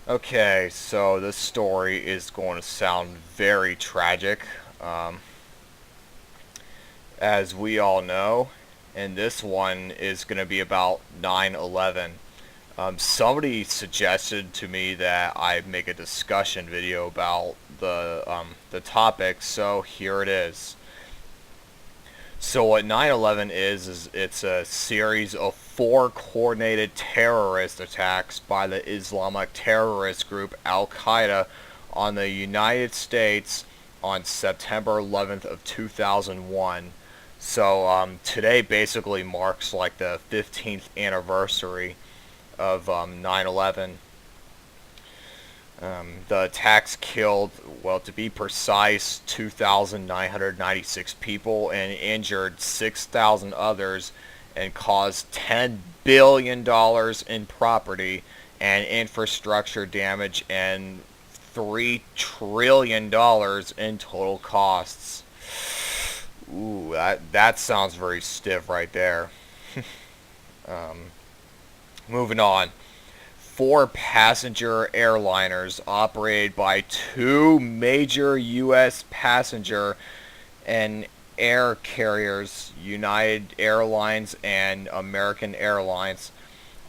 Okay, so this story is going to sound very tragic, um, as we all know, and this one is going to be about 9/11. Somebody suggested to me that I make a discussion video about the topic, so here it is. So what 9/11 is it's a series of four coordinated terrorist attacks by the Islamic terrorist group Al Qaeda on the United States on September 11th of 2001. So today basically marks like the 15th anniversary of 9/11. The attacks killed, well, to be precise, 2,996 people and injured 6,000 others and caused $10 billion in property and infrastructure damage and $3 trillion in total costs. Ooh, that sounds very stiff right there. Um, Moving on. Four passenger airliners operated by two major U.S. passenger and air carriers, United Airlines and American Airlines,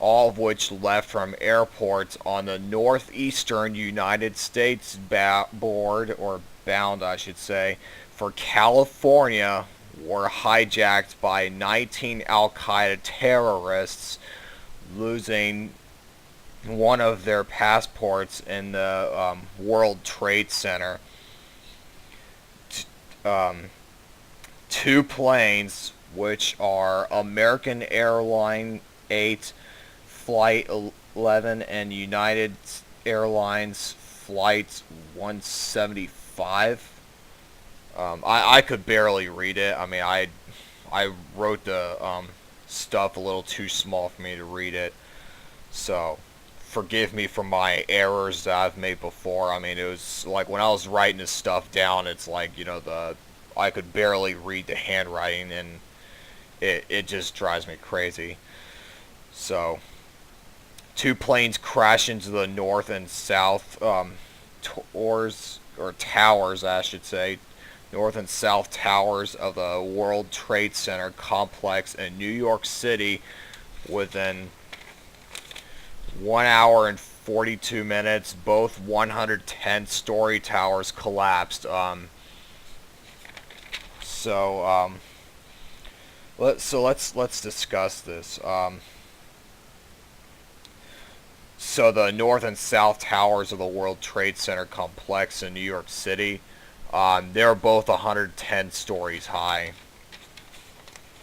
all of which left from airports on the northeastern United States bound, I should say, for California, were hijacked by 19 Al Qaeda terrorists, losing one of their passports in the World Trade Center. Um, Two planes, which are American Airline 8 Flight 11 and United Airlines Flight 175. I could barely read it. I mean, I wrote the stuff a little too small for me to read it. So forgive me for my errors that I've made before. I mean, it was like when I was writing this stuff down, it's like, the I could barely read the handwriting, and it just drives me crazy. So, two planes crash into the north and south towers, I should say, north and south towers of the World Trade Center complex in New York City within 1 hour and 42 minutes. Both 110-story towers collapsed. So let's discuss this. So the north and south towers of the World Trade Center complex in New York City, they're both 110 stories high.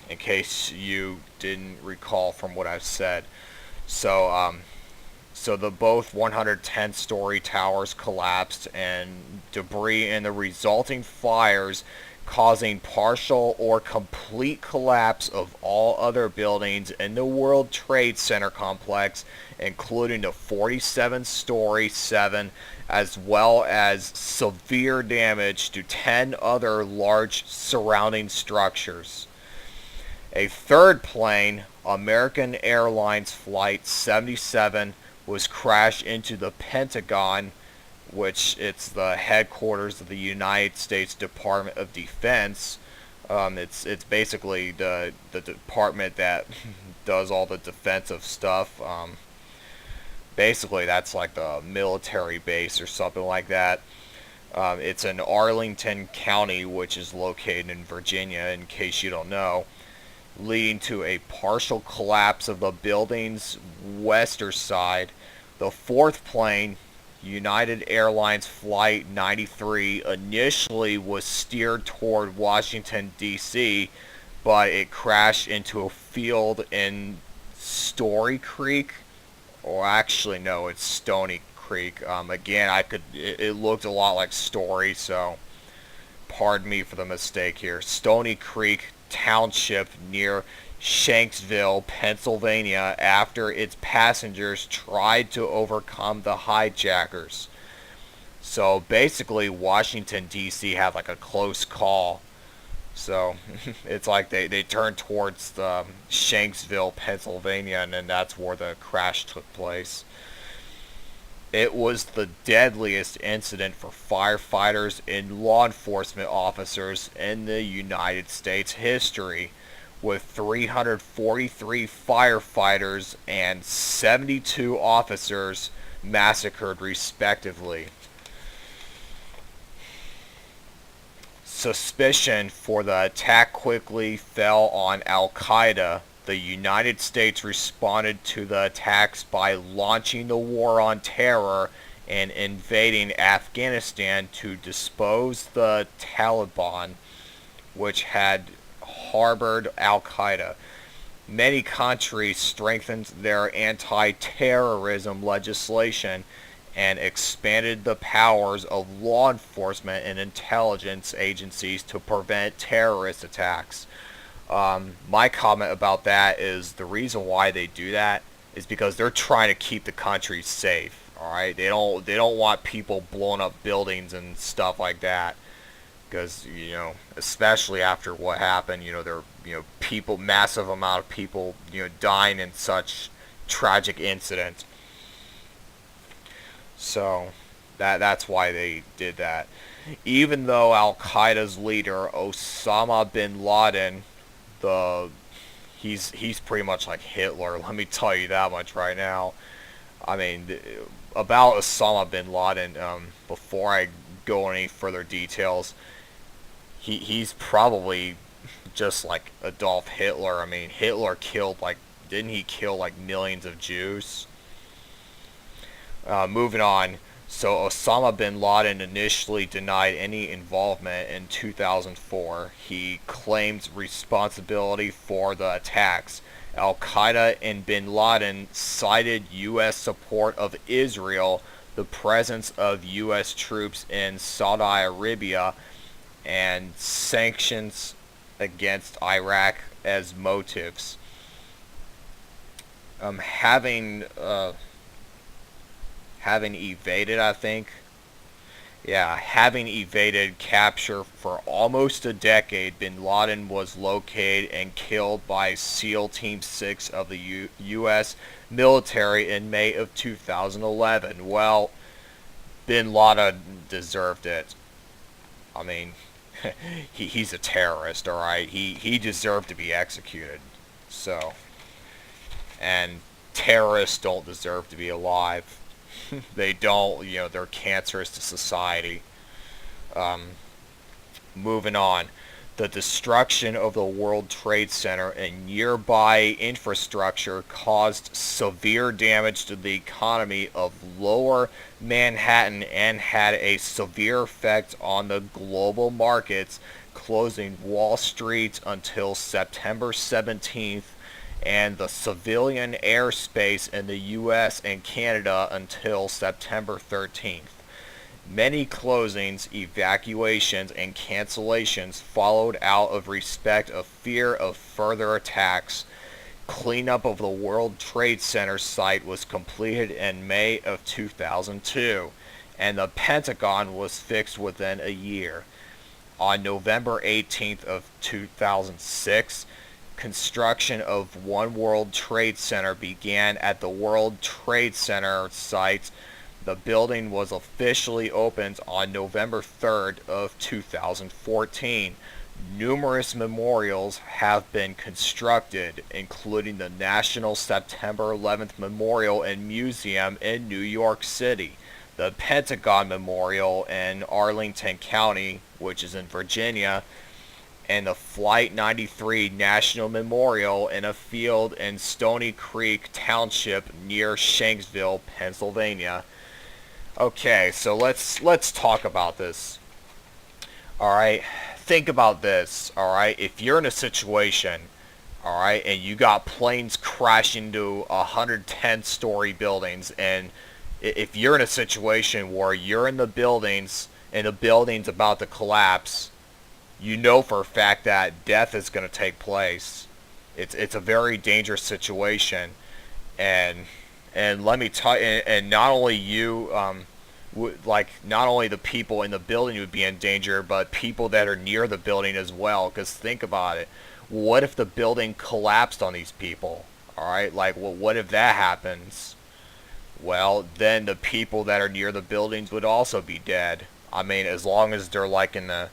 In case you didn't recall from what I've said, so so the both 110-story towers collapsed, and debris in the resulting fires causing partial or complete collapse of all other buildings in the World Trade Center complex, including the 47-story 7, as well as severe damage to 10 other large surrounding structures. A third plane, American Airlines Flight 77, was crashed into the Pentagon, which it's the headquarters of the United States Department of Defense. It's basically the department that does all the defensive stuff. Basically, that's like the military base or something like that. It's in Arlington County, which is located in Virginia, in case you don't know, leading to a partial collapse of the building's western side. The fourth plane, United Airlines Flight 93, initially was steered toward Washington, D.C., but it crashed into a field in Story Creek. Or actually, no, it's Stony Creek. Again, it looked a lot like Story, so pardon me for the mistake here. Stony Creek Township near Shanksville, Pennsylvania, after its passengers tried to overcome the hijackers. So basically, Washington, D.C. had like a close call. So it's like they turned towards Shanksville, Pennsylvania, and then that's where the crash took place. It was the deadliest incident for firefighters and law enforcement officers in the United States history, with 343 firefighters and 72 officers massacred respectively. Suspicion for the attack quickly fell on Al Qaeda. The United States responded to the attacks by launching the War on Terror and invading Afghanistan to dispose the Taliban, which had harbored Al Qaeda. Many countries strengthened their anti-terrorism legislation and expanded the powers of law enforcement and intelligence agencies to prevent terrorist attacks. My comment about that is the reason why they do that is because they're trying to keep the country safe. All right, they don't want people blowing up buildings and stuff like that, because especially after what happened, there people, massive amount of people dying in such tragic incidents. So that's why they did that. Even though Al Qaeda's leader Osama bin Laden, the he's pretty much like Hitler. Let me tell you that much right now. I mean, about Osama bin Laden. Before I go any further details, he's probably just like Adolf Hitler. I mean, Hitler killed like didn't he kill like millions of Jews? Moving on. So Osama bin Laden initially denied any involvement in 2004. He claimed responsibility for the attacks. Al Qaeda and bin Laden cited U.S. support of Israel, the presence of U.S. troops in Saudi Arabia, and sanctions against Iraq as motives. Having evaded, I think. Yeah, having evaded capture for almost a decade, bin Laden was located and killed by SEAL Team 6 of the U.S. military in May of 2011. Well, bin Laden deserved it. I mean, he's a terrorist, alright? He deserved to be executed. So, and terrorists don't deserve to be alive. They don't, they're cancerous to society. Moving on. The destruction of the World Trade Center and nearby infrastructure caused severe damage to the economy of lower Manhattan and had a severe effect on the global markets, closing Wall Street until September 17th and the civilian airspace in the U.S. and Canada until September 13th. Many closings, evacuations, and cancellations followed out of respect of fear of further attacks. Cleanup of the World Trade Center site was completed in May of 2002, and the Pentagon was fixed within a year. On November 18th of 2006, construction of One World Trade Center began at the World Trade Center site. The building was officially opened on November 3rd of 2014. Numerous memorials have been constructed, including the National September 11th Memorial and Museum in New York City, the Pentagon Memorial in Arlington County, which is in Virginia, and the Flight 93 National Memorial in a field in Stony Creek Township near Shanksville, Pennsylvania. Okay, so let's talk about this. All right, think about this. All right, if you're in a situation, all right, and you got planes crashing into 110-story buildings, and if you're in a situation where you're in the buildings and the building's about to collapse, you know for a fact that death is going to take place. It's a very dangerous situation, and let me tell you, and not only you, not only the people in the building would be in danger, but people that are near the building as well. Because think about it, what if the building collapsed on these people? All right, like, well, what if that happens? well, then the people that are near the buildings would also be dead. I mean, as long as they're like in the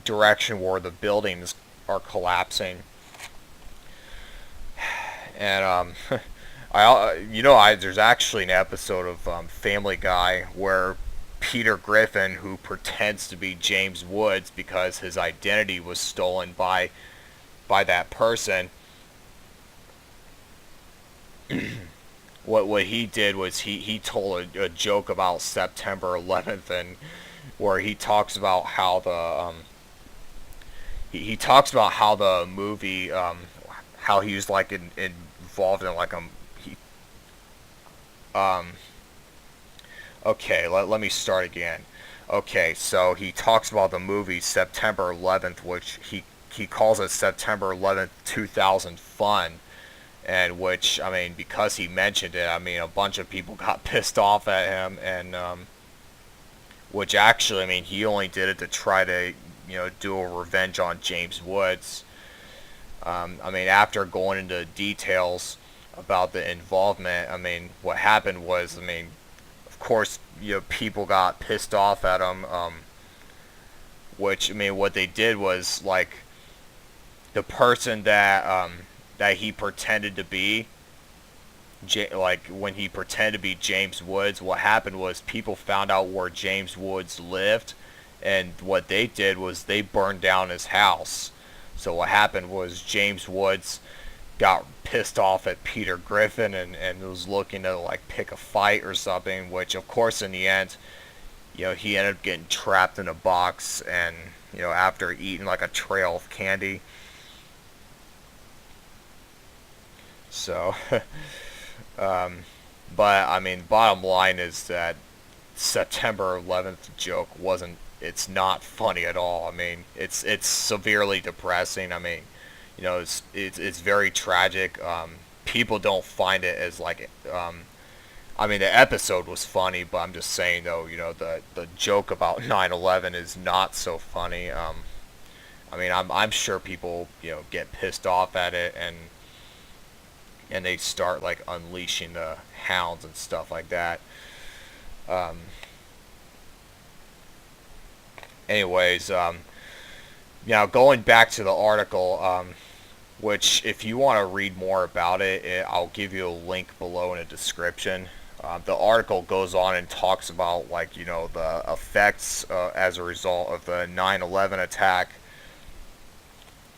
direction where the buildings are collapsing. And there's actually an episode of Family Guy where Peter Griffin, who pretends to be James Woods because his identity was stolen by that person, what he did was he told a joke about September 11th, and where he talks about how the he talks about how the movie how he was like involved in like he um okay, let me start again. Okay, so he talks about the movie September 11th, which he calls it September 11th 2000 fun, and which, I mean, because he mentioned it, I mean, a bunch of people got pissed off at him, and which actually, I mean, he only did it to try to, do a revenge on James Woods. I mean, after going into details about the involvement, I mean, what happened was, I mean, of course, people got pissed off at him, which, I mean, what they did was, like, the person that he pretended to be, like when he pretended to be James Woods, what happened was people found out where James Woods lived, and what they did was they burned down his house. So what happened was James Woods got pissed off at Peter Griffin, and was looking to like pick a fight or something, which of course in the end, he ended up getting trapped in a box, and after eating like a trail of candy. So but I mean, bottom line is that September 11th joke wasn't. It's not funny at all. I mean, it's severely depressing. I mean, it's very tragic. People don't find it as like. I mean, the episode was funny, but I'm just saying though, the joke about 9/11 is not so funny. I mean, I'm sure people get pissed off at it, and they start like unleashing the hounds and stuff like that. Um, anyways, now going back to the article, which if you want to read more about it, I'll give you a link below in the description. The article goes on and talks about like the effects as a result of the 9/11 attack,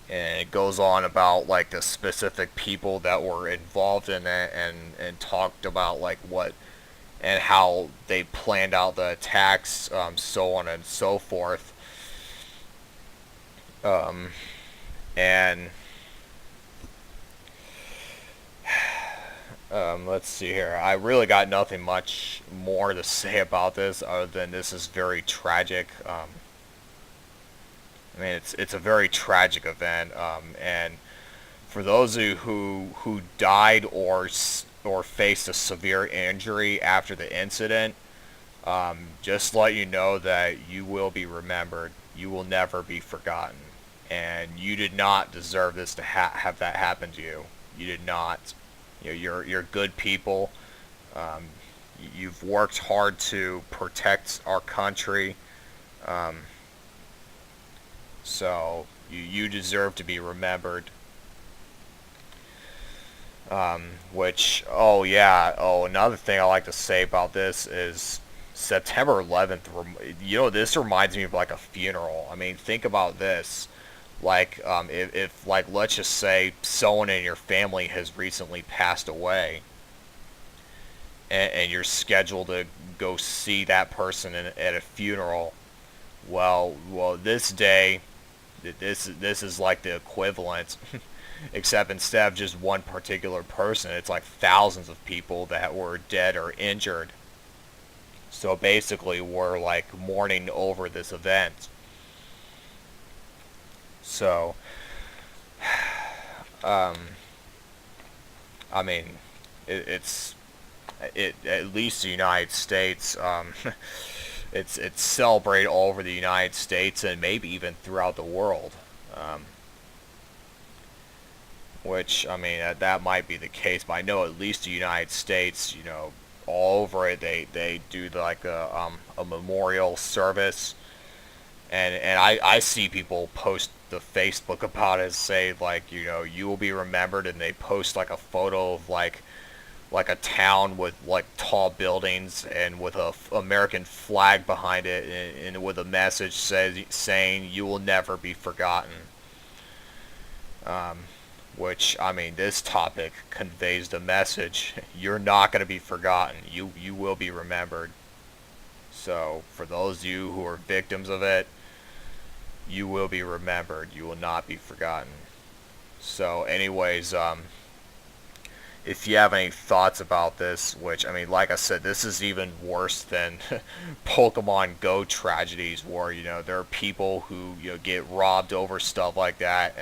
and it goes on about like the specific people that were involved in it, and talked about like what and how they planned out the attacks, so on and so forth. Um, and let's see here. I really got nothing much more to say about this other than this is very tragic. I mean, it's a very tragic event, and for those of you who died or faced a severe injury after the incident, just let you know that you will be remembered. You will never be forgotten, and you did not deserve this to have that happen to you. You did not. You're good people. Um, you've worked hard to protect our country. Um, So you deserve to be remembered. Oh yeah, another thing I like to say about this is September 11th. This reminds me of like a funeral. I mean, think about this. Like, if like let's just say someone in your family has recently passed away, and you're scheduled to go see that person at a funeral. Well, this day, this is like the equivalent, except instead of just one particular person, it's like thousands of people that were dead or injured. So basically, we're like mourning over this event. So, um, I mean, it's at least the United States. It's celebrated all over the United States and maybe even throughout the world. Which, I mean, that might be the case, but I know at least the United States, all over it. They do like a memorial service, and I see people post the Facebook about it, say like, you know, you will be remembered, and they post like a photo of like a town with like tall buildings and with a American flag behind it, and with a message saying you will never be forgotten. Um, which, I mean, this topic conveys the message: you're not going to be forgotten. You will be remembered. So for those of you who are victims of it, you will be remembered. You will not be forgotten. So, anyways, if you have any thoughts about this, which, I mean, like I said, this is even worse than Pokemon Go tragedies, where, you know, there are people who, you know, get robbed over stuff like that,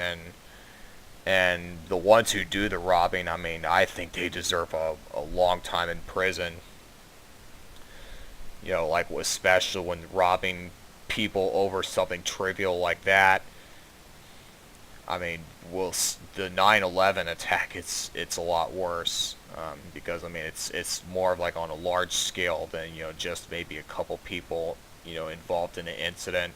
and the ones who do the robbing, I mean, I think they deserve a long time in prison. You know, like, especially when robbing people over something trivial like that. I mean, well, the 9/11 attack, it's a lot worse, because, I mean, it's more of like on a large scale than, you know, just maybe a couple people, you know, involved in an incident.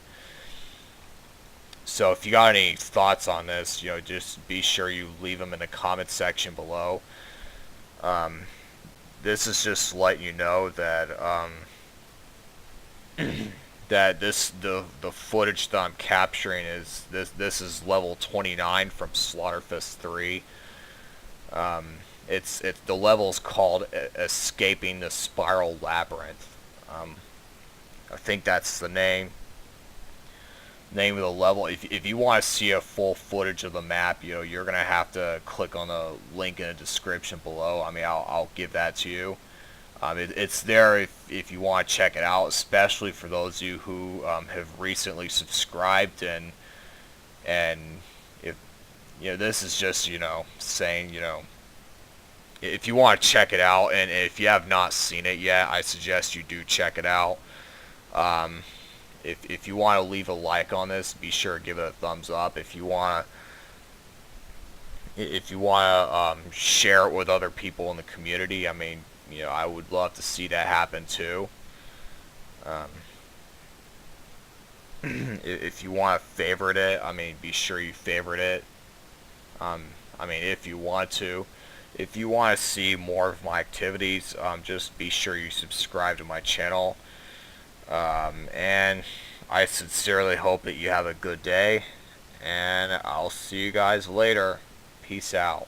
So if you got any thoughts on this, you know, just be sure you leave them in the comment section below. Um, this is just letting you know that that the footage that I'm capturing is this is level 29 from Slaughterfest 3. It's the level's called Escaping the Spiral Labyrinth. Um, I think that's the name of the level. If you want to see a full footage of the map, you know, you're gonna have to click on the link in the description below. I mean, I'll give that to you. It's there if you want to check it out, especially for those of you who have recently subscribed, and if, you know, this is just, you know, saying, you know, if you want to check it out, and if you have not seen it yet, I suggest you do check it out. Um, if you want to leave a like on this, be sure to give it a thumbs up. If you want to share it with other people in the community, I mean, you know, I would love to see that happen too. Um, if you want to favorite it, I mean, be sure you favorite it. I mean, if you want to. If you want to see more of my activities, just be sure you subscribe to my channel. And I sincerely hope that you have a good day, and I'll see you guys later. Peace out.